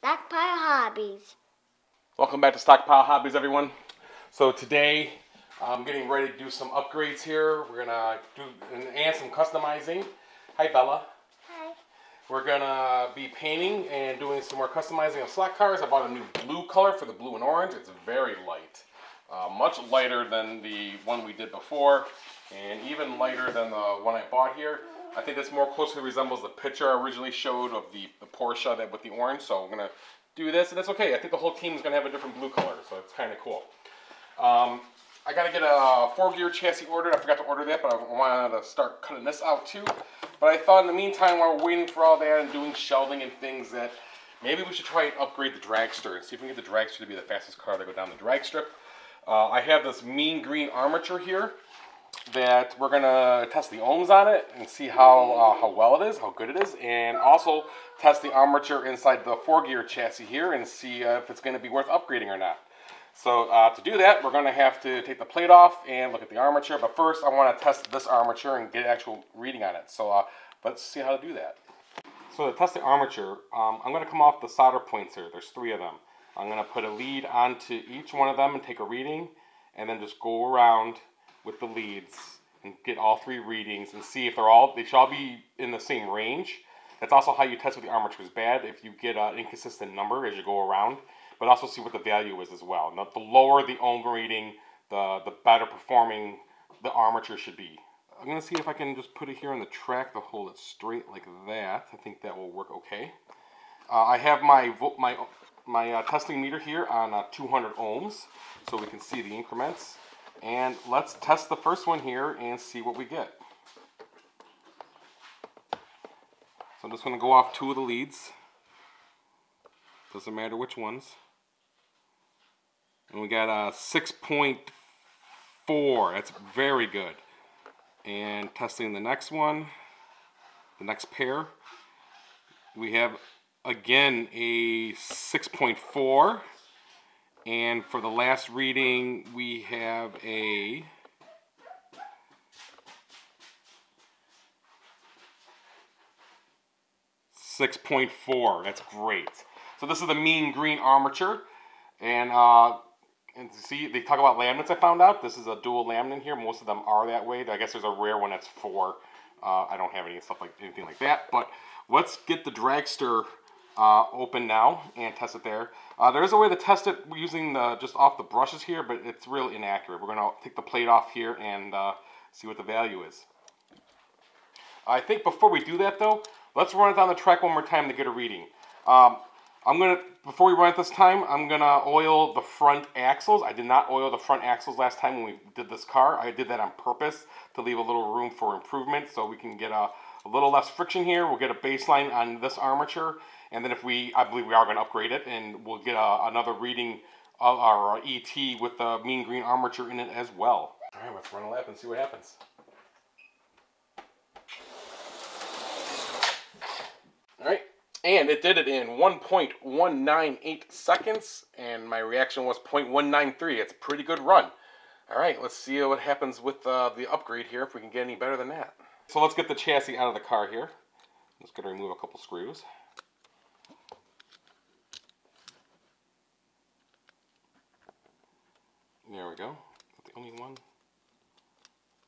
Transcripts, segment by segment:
Stockpile Hobbies. Welcome back to Stockpile Hobbies, everyone. So today I'm getting ready to do some upgrades here. We're gonna do and some customizing. Hi Bella. Hi. We're gonna be painting and doing some more customizing of slot cars. I bought a new blue color for the blue and orange. It's very light, much lighter than the one we did before, and even lighter than the one I bought here. I think this more closely resembles the picture I originally showed of the Porsche that with the orange. So I'm gonna do this, and that's okay. I think the whole team is gonna have a different blue color, so it's kind of cool. I gotta get a 4-gear chassis ordered. I forgot to order that, but I wanted to start cutting this out too. But I thought in the meantime, while we're waiting for all that and doing shelving and things, that maybe we should try and upgrade the dragster and see if we can get the dragster to be the fastest car to go down the drag strip. I have this mean green armature here that we're gonna test the ohms on it and see how well it is, how good it is, and also test the armature inside the 4-gear chassis here and see if it's gonna be worth upgrading or not. So to do that, we're gonna have to take the plate off and look at the armature, but first I wanna test this armature and get an actual reading on it. So let's see how to do that. So to test the armature, I'm gonna come off the solder points here. There's 3 of them. I'm gonna put a lead onto each one of them and take a reading, and then just go around with the leads and get all 3 readings and see if they should all be in the same range. That's also how you test if the armature is bad, if you get an inconsistent number as you go around, but also see what the value is as well. Now, the lower the ohm reading, the better performing the armature should be. I'm going to see if I can just put it here on the track to hold it straight like that. I think that will work okay. I have my testing meter here on 200 ohms, so we can see the increments. And let's test the first one here and see what we get. So I'm just going to go off 2 of the leads. Doesn't matter which ones. And we got a 6.4. That's very good. And testing the next one, the next pair, we have again a 6.4. And for the last reading, we have a 6.4. That's great. So this is the mean green armature. And see, they talk about laminates I found out. This is a dual laminate here. Most of them are that way. I guess there's a rare one that's 4. I don't have anything like that. But let's get the dragster open now and test it there. There is a way to test it using just off the brushes here, but it's really inaccurate. We're going to take the plate off here and see what the value is. I think before we do that though, let's run it down the track one more time to get a reading. Before we run it this time, I'm gonna oil the front axles. I did not oil the front axles last time when we did this car. I did that on purpose to leave a little room for improvement so we can get a little less friction here. We'll get a baseline on this armature, and then I believe we are gonna upgrade it, and we'll get another reading of our ET with the mean green armature in it as well. All right, let's run a lap and see what happens. All right. And it did it in 1.198 seconds, and my reaction was 0.193. It's a pretty good run. All right, let's see what happens with the upgrade here, if we can get any better than that. So let's get the chassis out of the car here. I'm just going to remove a couple screws. There we go. Is that the only one?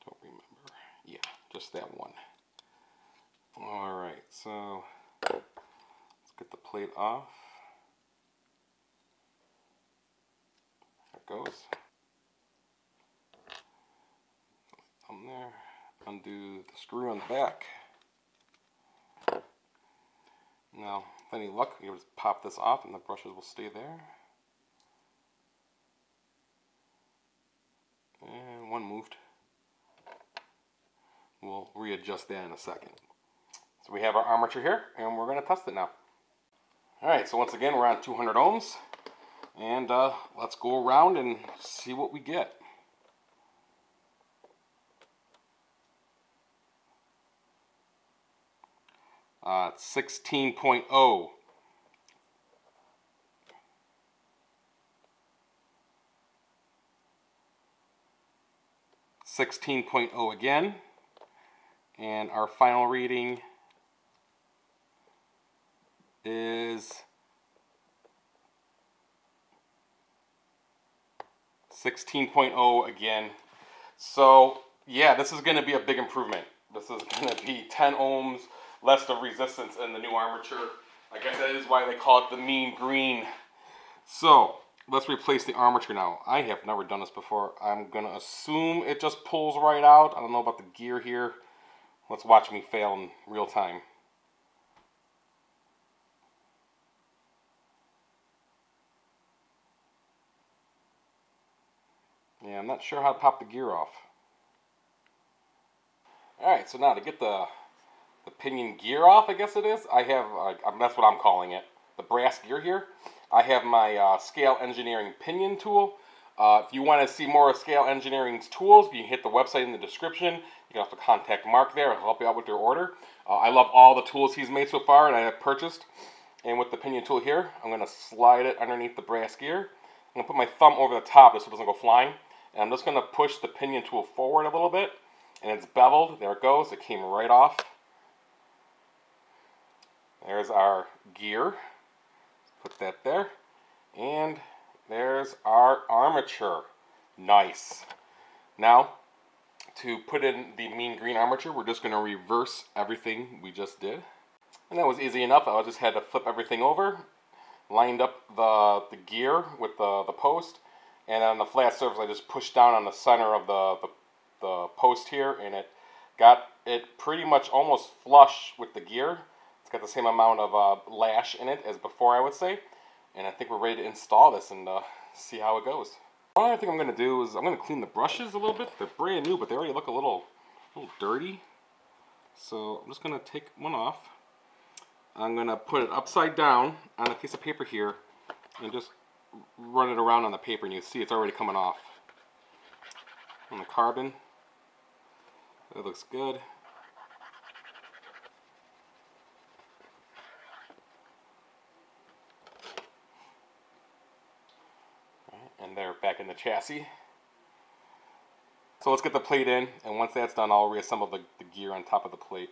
Don't remember. Yeah, just that one. All right, so get the plate off. There it goes. Thumb there. Undo the screw on the back. Now, with any luck, you just pop this off and the brushes will stay there. And one moved. We'll readjust that in a second. So we have our armature here, and we're going to test it now. Alright, so once again we're on 200 ohms, and let's go around and see what we get. It's 16.0. 16.0 again, and our final reading is 16.0 again. So yeah, this is going to be a big improvement. This is going to be 10 ohms less of resistance in the new armature. I guess that is why they call it the mean green. So let's replace the armature now. I have never done this before. I'm going to assume it just pulls right out. I don't know about the gear here. Let's watch me fail in real time. Yeah, I'm not sure how to pop the gear off. Alright, so now to get the pinion gear off, I guess it is, I have, that's what I'm calling it, the brass gear here. I have my Scale Engineering pinion tool. If you want to see more of Scale Engineering's tools, you can hit the website in the description. You can also contact Mark there. He'll help you out with your order. I love all the tools he's made so far and I have purchased. And with the pinion tool here, I'm going to slide it underneath the brass gear. I'm going to put my thumb over the top so it doesn't go flying. And I'm just going to push the pinion tool forward a little bit. And it's beveled. There it goes. It came right off. There's our gear. Put that there. And there's our armature. Nice. Now, to put in the mean green armature, we're just going to reverse everything we just did. And that was easy enough. I just had to flip everything over, lined up the gear with the post, and on the flat surface I just pushed down on the center of the post here, and it got it pretty much almost flush with the gear. It's got the same amount of lash in it as before, I would say. And I think we're ready to install this and see how it goes. What I think I'm going to do is I'm going to clean the brushes a little bit. They're brand new, but they already look a little dirty. So I'm just going to take one off. I'm going to put it upside down on a piece of paper here and just run it around on the paper, and you see it's already coming off. On the carbon, that looks good. And they're back in the chassis. So let's get the plate in, and once that's done, I'll reassemble the gear on top of the plate.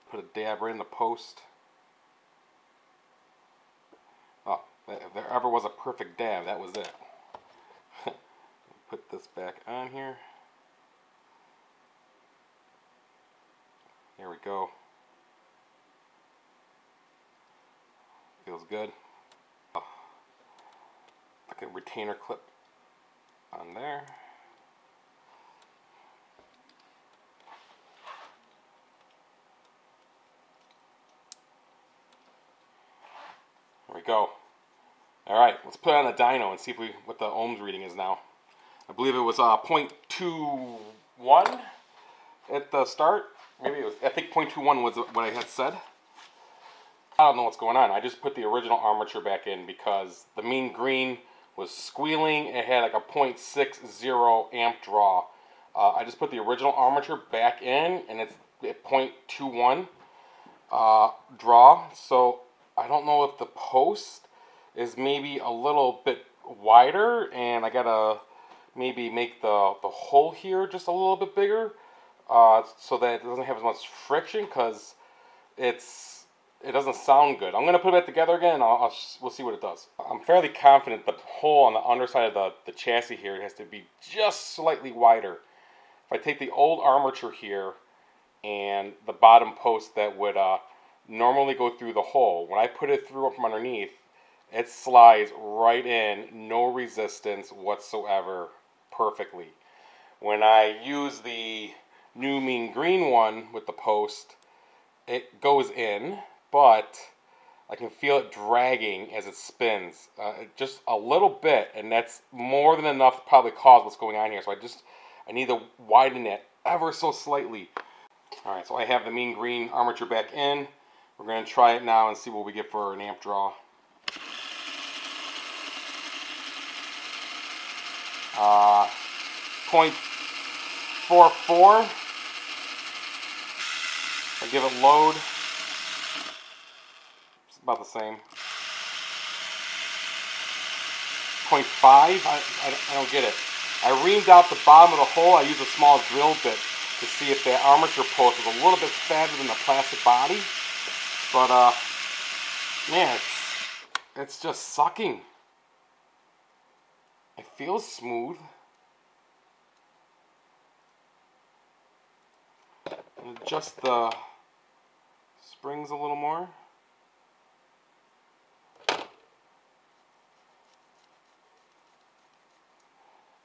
Put a dab right in the post. Oh, if there ever was a perfect dab, that was it. Put this back on here. There we go. Feels good. Like a retainer clip on there. There we go. Alright, let's put it on the dyno and see what the ohms reading is now. I believe it was 0.21 at the start. Maybe it was, I think 0.21 was what I had said. I don't know what's going on. I just put the original armature back in because the mean green was squealing. It had like a 0.60 amp draw. I just put the original armature back in, and it's at 0.21 draw. So I don't know if the post is maybe a little bit wider, and I gotta maybe make the hole here just a little bit bigger so that it doesn't have as much friction, because it doesn't sound good. I'm gonna put it back together again, and we'll see what it does. I'm fairly confident the hole on the underside of the chassis here has to be just slightly wider. If I take the old armature here and the bottom post that would normally go through the hole, when I put it through from underneath, it slides right in, no resistance whatsoever, perfectly. When I use the new mean green one with the post, it goes in, but I can feel it dragging as it spins, just a little bit, and that's more than enough to probably cause what's going on here. So I need to widen it ever so slightly. All right, so I have the mean green armature back in. We're going to try it now and see what we get for an amp draw. 0.44. I give it load. It's about the same. 0.5. I don't get it. I reamed out the bottom of the hole. I used a small drill bit to see if the armature post was a little bit fatter than the plastic body. But man, it's just sucking. It feels smooth. Adjust the springs a little more.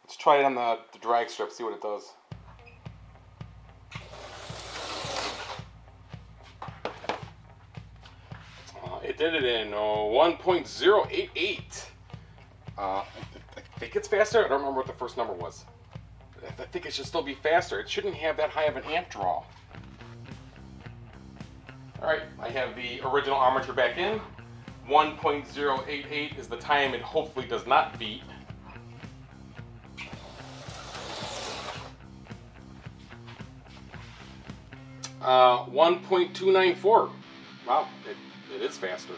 Let's try it on the drag strip, see what it does. It did it in 1.088. I think it's faster. I don't remember what the first number was. I think it should still be faster. It shouldn't have that high of an amp draw. Alright, I have the original armature back in. 1.088 is the time it hopefully does not beat. Uh, 1.294. Wow, it is faster.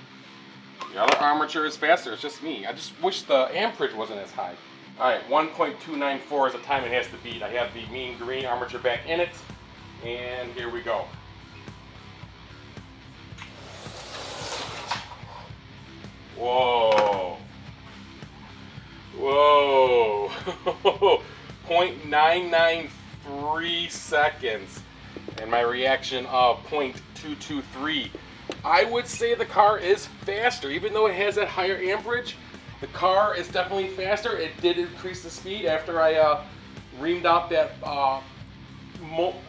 The other armature is faster, it's just me. I just wish the amperage wasn't as high. Alright, 1.294 is the time it has to beat. I have the mean green armature back in it, and here we go. Whoa. Whoa. 0.993 seconds. And my reaction of 0.223. I would say the car is faster, even though it has that higher amperage. The car is definitely faster. It did increase the speed after I reamed out that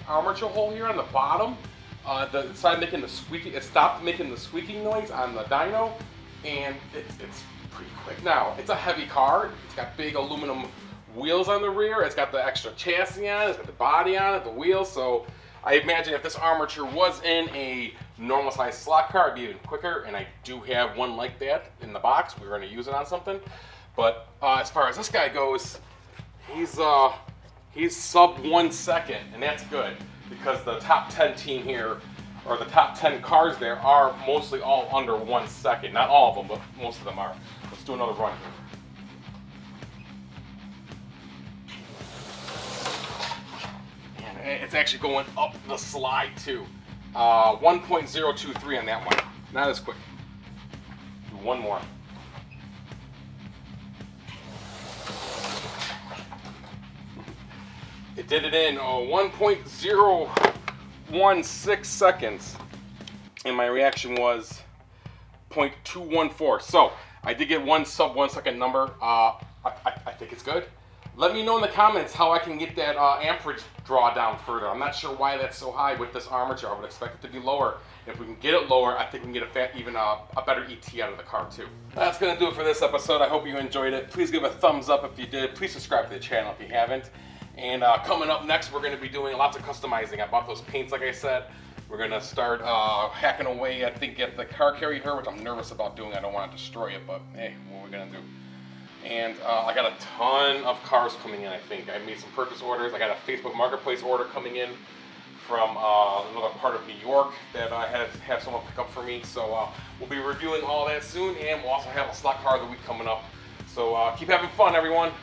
armature hole here on the bottom. It started making the squeaking. It stopped making the squeaking noise on the dyno, and it's pretty quick now. It's a heavy car. It's got big aluminum wheels on the rear. It's got the extra chassis on it. It's got the body on it, the wheels. So I imagine if this armature was in a normal size slot car, it'd be even quicker, and I do have one like that in the box. We're going to use it on something. But as far as this guy goes, he's sub 1 second, and that's good because the top 10 team here, or the top 10 cars there, are mostly all under 1 second. Not all of them, but most of them are. Let's do another run here. It's actually going up the slide too. 1.023 on that one. Not as quick. Do one more. It did it in 1.016 seconds. And my reaction was 0.214. So I did get one sub 1 second number. I think it's good. Let me know in the comments how I can get that amperage draw down further. I'm not sure why that's so high with this armature. I would expect it to be lower. If we can get it lower, I think we can get even a better ET out of the car too. That's going to do it for this episode. I hope you enjoyed it. Please give a thumbs up if you did. Please subscribe to the channel if you haven't. And coming up next, we're going to be doing lots of customizing. I bought those paints, like I said. We're going to start hacking away, I think, at the car carrier here, which I'm nervous about doing. I don't want to destroy it, but hey, what are we going to do? And I got a ton of cars coming in, I think. I made some purchase orders. I got a Facebook Marketplace order coming in from another part of New York that I had to have someone pick up for me. So we'll be reviewing all that soon, and we'll also have a slot car of the week coming up. So keep having fun, everyone.